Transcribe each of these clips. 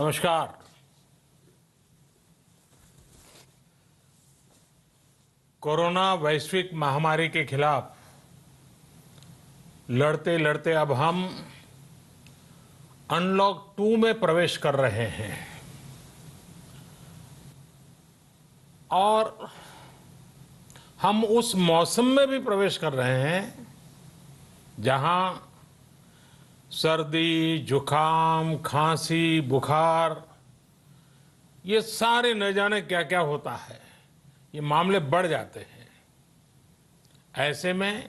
नमस्कार। कोरोना वैश्विक महामारी के खिलाफ लड़ते लड़ते अब हम अनलॉक 2 में प्रवेश कर रहे हैं और हम उस मौसम में भी प्रवेश कर रहे हैं जहां सर्दी, जुकाम, खांसी, बुखार ये सारे न जाने क्या क्या होता है, ये मामले बढ़ जाते हैं। ऐसे में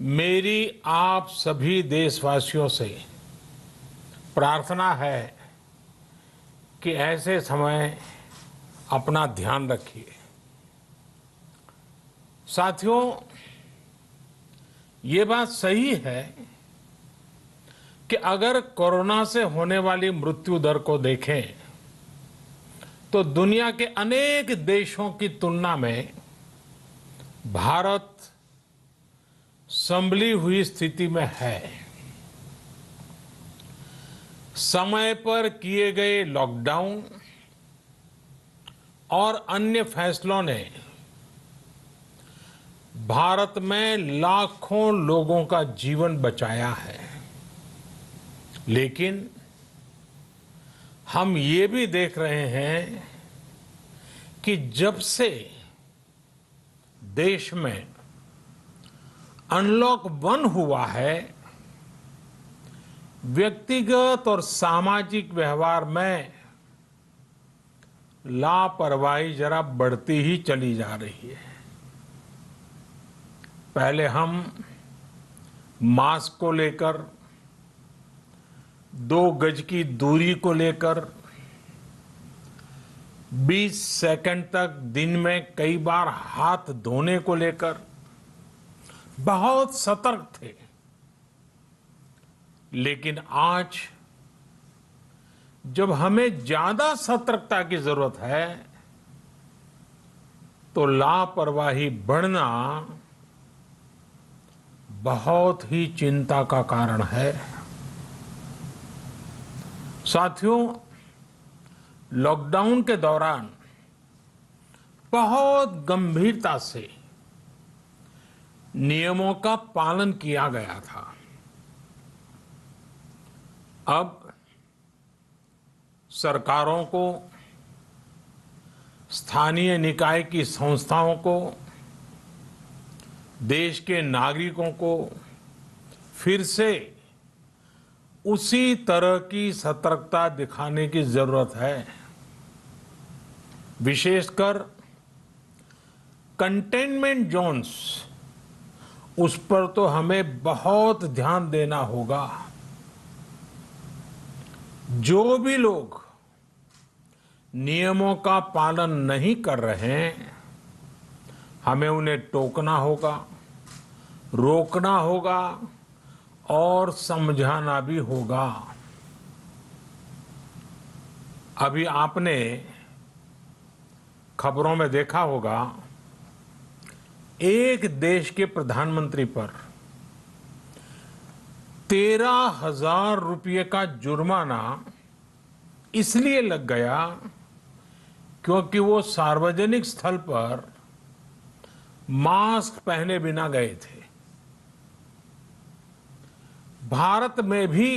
मेरी आप सभी देशवासियों से प्रार्थना है कि ऐसे समय अपना ध्यान रखिए। साथियों, ये बात सही है कि अगर कोरोना से होने वाली मृत्यु दर को देखें तो दुनिया के अनेक देशों की तुलना में भारत संभली हुई स्थिति में है। समय पर किए गए लॉकडाउन और अन्य फैसलों ने भारत में लाखों लोगों का जीवन बचाया है, लेकिन हम ये भी देख रहे हैं कि जब से देश में अनलॉक 1 हुआ है, व्यक्तिगत और सामाजिक व्यवहार में लापरवाही जरा बढ़ती ही चली जा रही है। पहले हम मास्क को लेकर, 2 गज की दूरी को लेकर 20 सेकंड तक दिन में कई बार हाथ धोने को लेकर बहुत सतर्क थे, लेकिन आज जब हमें ज्यादा सतर्कता की जरूरत है तो लापरवाही बढ़ना बहुत ही चिंता का कारण है। साथियों, लॉकडाउन के दौरान बहुत गंभीरता से नियमों का पालन किया गया था। अब सरकारों को, स्थानीय निकाय की संस्थाओं को, देश के नागरिकों को फिर से उसी तरह की सतर्कता दिखाने की जरूरत है। विशेषकर कंटेनमेंट जोन्स, उस पर तो हमें बहुत ध्यान देना होगा। जो भी लोग नियमों का पालन नहीं कर रहे हैं, हमें उन्हें टोकना होगा, रोकना होगा और समझाना भी होगा। अभी आपने खबरों में देखा होगा, एक देश के प्रधानमंत्री पर 13,000 रुपये का जुर्माना इसलिए लग गया क्योंकि वो सार्वजनिक स्थल पर मास्क पहने बिना गए थे। भारत में भी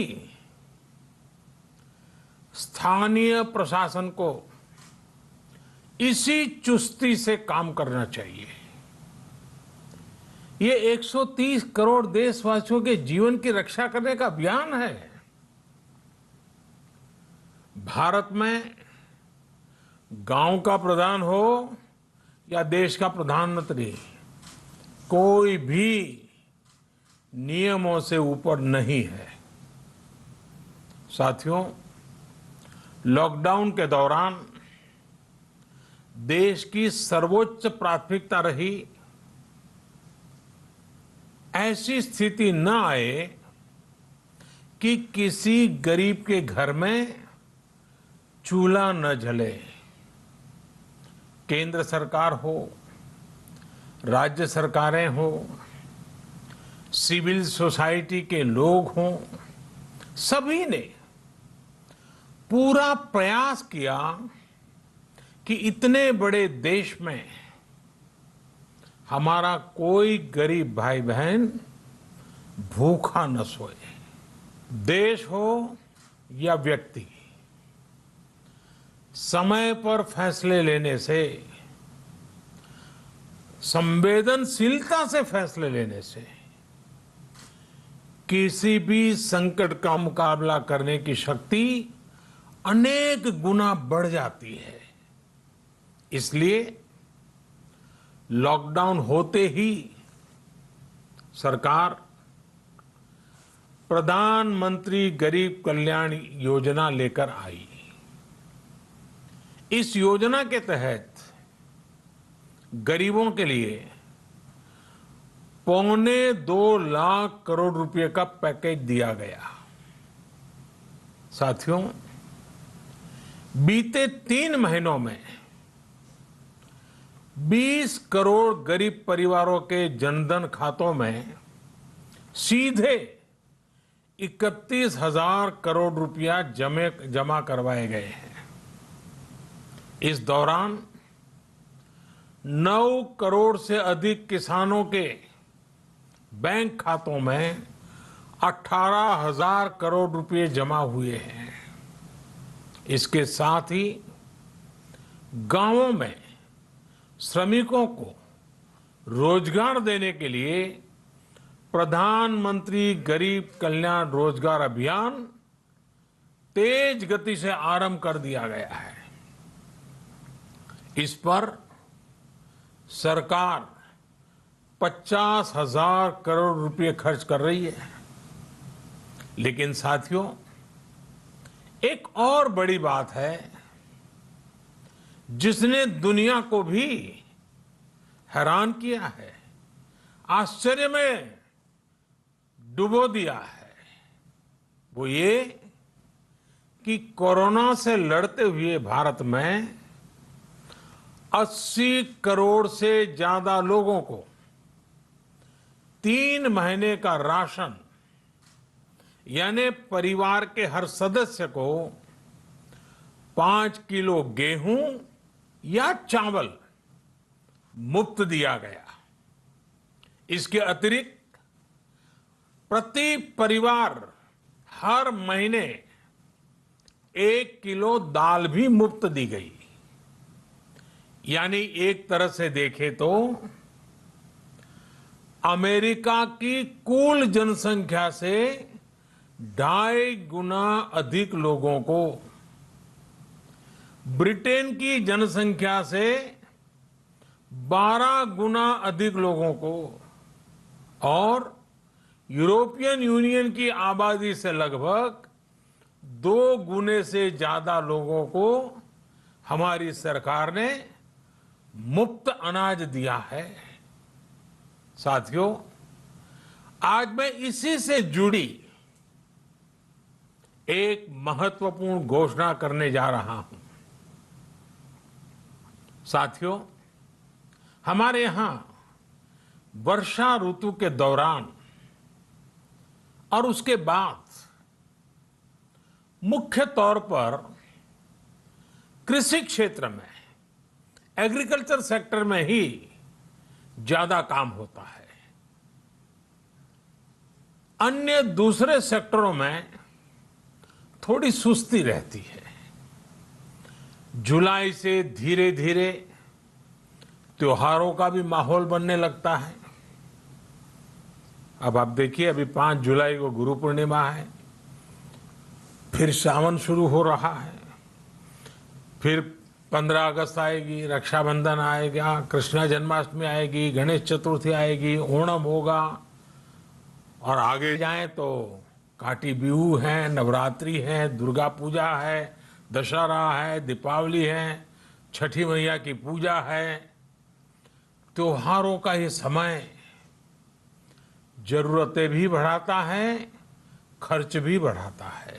स्थानीय प्रशासन को इसी चुस्ती से काम करना चाहिए। ये 130 करोड़ देशवासियों के जीवन की रक्षा करने का अभियान है। भारत में गांव का प्रधान हो या देश का प्रधानमंत्री, कोई भी नियमों से ऊपर नहीं है। साथियों, लॉकडाउन के दौरान देश की सर्वोच्च प्राथमिकता रही ऐसी स्थिति न आए कि किसी गरीब के घर में चूल्हा न जले। केंद्र सरकार हो, राज्य सरकारें हो, सिविल सोसाइटी के लोग हों, सभी ने पूरा प्रयास किया कि इतने बड़े देश में हमारा कोई गरीब भाई बहन भूखा न सोए। देश हो या व्यक्ति, समय पर फैसले लेने से, संवेदनशीलता से फैसले लेने से किसी भी संकट का मुकाबला करने की शक्ति अनेक गुना बढ़ जाती है। इसलिए लॉकडाउन होते ही सरकार प्रधानमंत्री गरीब कल्याण योजना लेकर आई। इस योजना के तहत गरीबों के लिए 2.25 लाख करोड़ रुपए का पैकेज दिया गया। साथियों, बीते 3 महीनों में 20 करोड़ गरीब परिवारों के जनधन खातों में सीधे 31,000 करोड़ रुपया जमा करवाए गए हैं। इस दौरान 9 करोड़ से अधिक किसानों के बैंक खातों में 18,000 करोड़ रुपए जमा हुए हैं। इसके साथ ही गांवों में श्रमिकों को रोजगार देने के लिए प्रधानमंत्री गरीब कल्याण रोजगार अभियान तेज गति से आरंभ कर दिया गया है। इस पर सरकार 50,000 करोड़ रुपए खर्च कर रही है। लेकिन साथियों, एक और बड़ी बात है जिसने दुनिया को भी हैरान किया है, आश्चर्य में डुबो दिया है। वो ये कि कोरोना से लड़ते हुए भारत में 80 करोड़ से ज्यादा लोगों को 3 महीने का राशन, यानी परिवार के हर सदस्य को 5 किलो गेहूं या चावल मुफ्त दिया गया। इसके अतिरिक्त प्रति परिवार हर महीने 1 किलो दाल भी मुफ्त दी गई। यानी एक तरह से देखें तो अमेरिका की कुल जनसंख्या से 2.5 गुना अधिक लोगों को, ब्रिटेन की जनसंख्या से 12 गुना अधिक लोगों को और यूरोपियन यूनियन की आबादी से लगभग 2 गुने से ज्यादा लोगों को हमारी सरकार ने मुफ्त अनाज दिया है। साथियों, आज मैं इसी से जुड़ी एक महत्वपूर्ण घोषणा करने जा रहा हूं। साथियों, हमारे यहां वर्षा ऋतु के दौरान और उसके बाद मुख्य तौर पर कृषि क्षेत्र में, एग्रीकल्चर सेक्टर में ही ज्यादा काम होता है। अन्य दूसरे सेक्टरों में थोड़ी सुस्ती रहती है। जुलाई से धीरे धीरे त्योहारों का भी माहौल बनने लगता है। अब आप देखिए, अभी 5 जुलाई को गुरु पूर्णिमा है, फिर सावन शुरू हो रहा है, फिर 15 अगस्त आएगी, रक्षाबंधन आएगा, कृष्ण जन्माष्टमी आएगी, गणेश चतुर्थी आएगी, ओणम होगा और आगे जाएं तो काटी बिहू है, नवरात्रि है, दुर्गा पूजा है, दशहरा है, दीपावली है, छठी मैया की पूजा है। त्योहारों का ये समय जरूरतें भी बढ़ाता है, खर्च भी बढ़ाता है।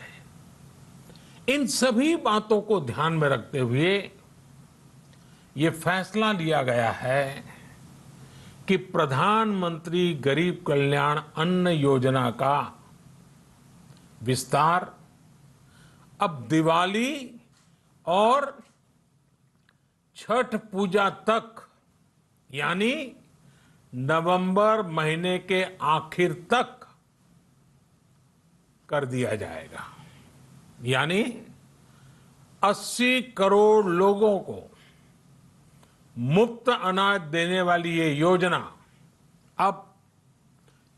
इन सभी बातों को ध्यान में रखते हुए ये फैसला लिया गया है कि प्रधानमंत्री गरीब कल्याण अन्न योजना का विस्तार अब दिवाली और छठ पूजा तक, यानी नवंबर महीने के आखिर तक कर दिया जाएगा। यानी 80 करोड़ लोगों को मुफ्त अनाज देने वाली ये योजना अब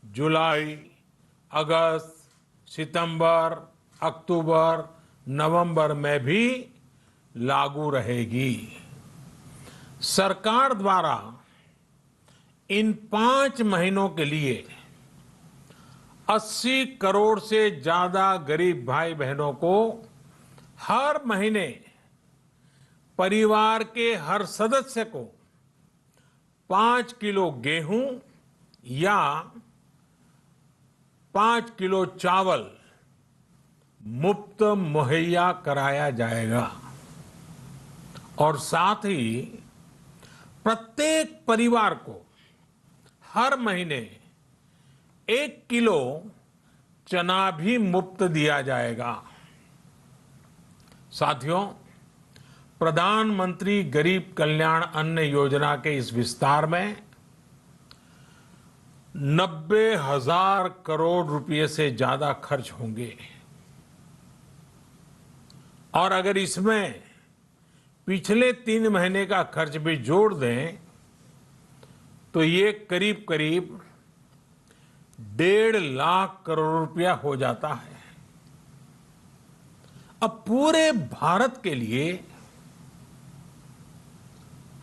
जुलाई, अगस्त, सितंबर, अक्टूबर, नवंबर में भी लागू रहेगी। सरकार द्वारा इन 5 महीनों के लिए 80 करोड़ से ज्यादा गरीब भाई बहनों को हर महीने परिवार के हर सदस्य को 5 किलो गेहूं या 5 किलो चावल मुफ्त मुहैया कराया जाएगा। और साथ ही प्रत्येक परिवार को हर महीने 1 किलो चना भी मुफ्त दिया जाएगा। साथियों, प्रधानमंत्री गरीब कल्याण अन्न योजना के इस विस्तार में 90,000 करोड़ रुपए से ज्यादा खर्च होंगे। और अगर इसमें पिछले 3 महीने का खर्च भी जोड़ दें तो ये करीब करीब 1.5 लाख करोड़ रुपया हो जाता है। अब पूरे भारत के लिए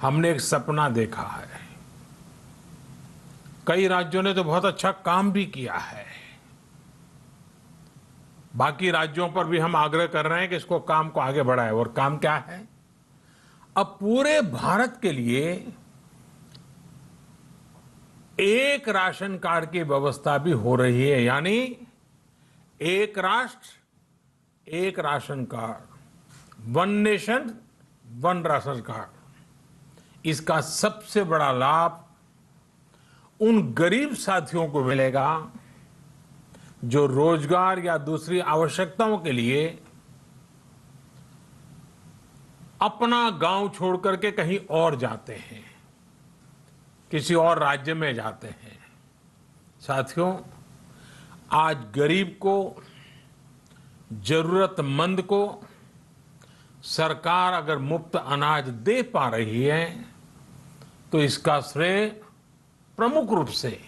हमने एक सपना देखा है। कई राज्यों ने तो बहुत अच्छा काम भी किया है। बाकी राज्यों पर भी हम आग्रह कर रहे हैं कि इसको काम को आगे बढ़ाएं। और काम क्या है? अब पूरे भारत के लिए एक राशन कार्ड की व्यवस्था भी हो रही है। यानी एक राष्ट्र एक ration card, 1 nation 1 ration card. इसका सबसे बड़ा लाभ उन गरीब साथियों को मिलेगा जो रोजगार या दूसरी आवश्यकताओं के लिए अपना गांव छोड़ करके कहीं और जाते हैं, किसी और राज्य में जाते हैं। साथियों, आज गरीब को, जरूरतमंद को सरकार अगर मुफ्त अनाज दे पा रही है तो इसका श्रेय प्रमुख रूप से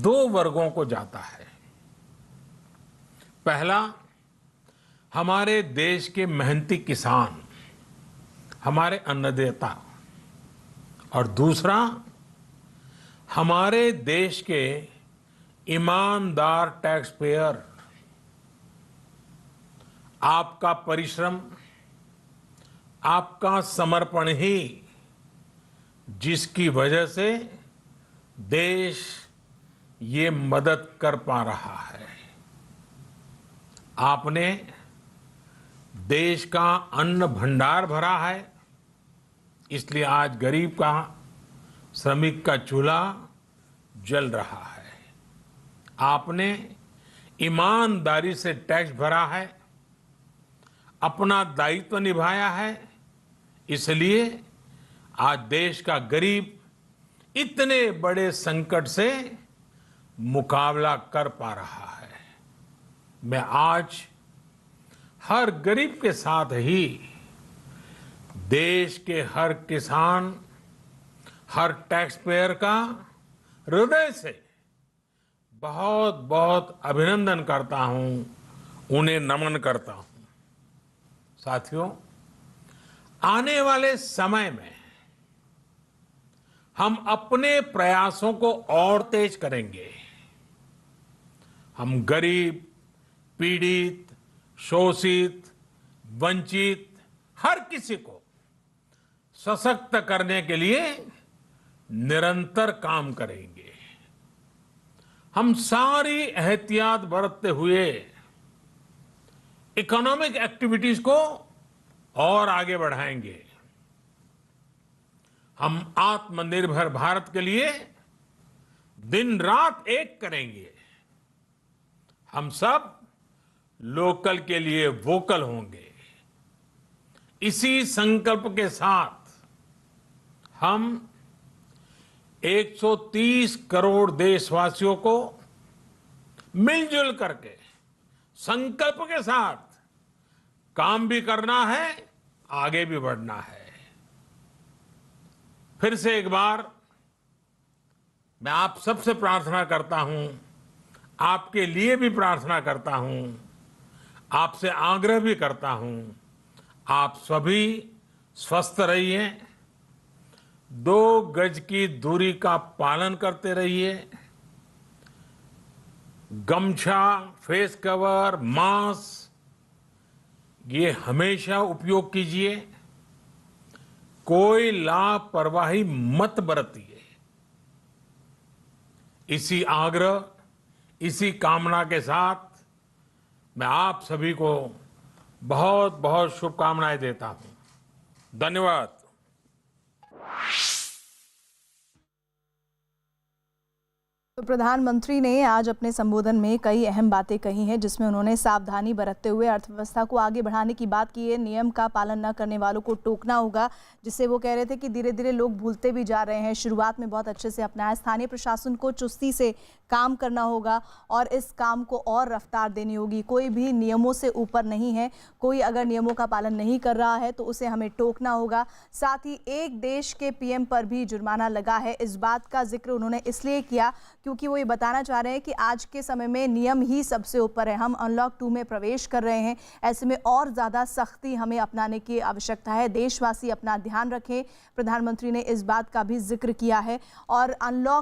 2 वर्गों को जाता है। पहला, हमारे देश के मेहनती किसान, हमारे अन्नदाता। और दूसरा, हमारे देश के ईमानदार टैक्स पेयर। आपका परिश्रम, आपका समर्पण ही जिसकी वजह से देश ये मदद कर पा रहा है। आपने देश का अन्न भंडार भरा है, इसलिए आज गरीब का, श्रमिक का चूल्हा जल रहा है। आपने ईमानदारी से टैक्स भरा है, अपना दायित्व निभाया है, इसलिए आज देश का गरीब इतने बड़े संकट से मुकाबला कर पा रहा है। मैं आज हर गरीब के साथ ही देश के हर किसान, हर टैक्स पेयर का हृदय से बहुत बहुत अभिनंदन करता हूं, उन्हें नमन करता हूं। साथियों, आने वाले समय में हम अपने प्रयासों को और तेज करेंगे। हम गरीब, पीड़ित, शोषित, वंचित हर किसी को सशक्त करने के लिए निरंतर काम करेंगे। हम सारी एहतियात बरतते हुए इकोनॉमिक एक्टिविटीज को और आगे बढ़ाएंगे। हम आत्मनिर्भर भारत के लिए दिन रात एक करेंगे। हम सब लोकल के लिए वोकल होंगे। इसी संकल्प के साथ हम 130 करोड़ देशवासियों को मिलजुल करके संकल्प के साथ काम भी करना है, आगे भी बढ़ना है। फिर से एक बार मैं आप सबसे प्रार्थना करता हूं, आपके लिए भी प्रार्थना करता हूं, आपसे आग्रह भी करता हूं, आप सभी स्वस्थ रहिए, 2 गज की दूरी का पालन करते रहिए, गमछा, फेस कवर, मास्क ये हमेशा उपयोग कीजिए, कोई लापरवाही मत बरतिए। इसी आग्रह, इसी कामना के साथ मैं आप सभी को बहुत बहुत शुभकामनाएं देता हूं। धन्यवाद। तो प्रधानमंत्री ने आज अपने संबोधन में कई अहम बातें कही हैं, जिसमें उन्होंने सावधानी बरतते हुए अर्थव्यवस्था को आगे बढ़ाने की बात की है। नियम का पालन न करने वालों को टोकना होगा, जिससे वो कह रहे थे कि धीरे धीरे लोग भूलते भी जा रहे हैं। शुरुआत में बहुत अच्छे से अपनाया। स्थानीय प्रशासन को चुस्ती से काम करना होगा और इस काम को और रफ्तार देनी होगी। कोई भी नियमों से ऊपर नहीं है। कोई अगर नियमों का पालन नहीं कर रहा है तो उसे हमें टोकना होगा। साथ ही एक देश के पीएम पर भी जुर्माना लगा है। इस बात का जिक्र उन्होंने इसलिए किया क्योंकि वो ये बताना चाह रहे हैं कि आज के समय में नियम ही सबसे ऊपर है। हम अनलॉक 2 में प्रवेश कर रहे हैं। ऐसे में और ज़्यादा सख्ती हमें अपनाने की आवश्यकता है। देशवासी अपना ध्यान रखें। प्रधानमंत्री ने इस बात का भी जिक्र किया है और अनलॉक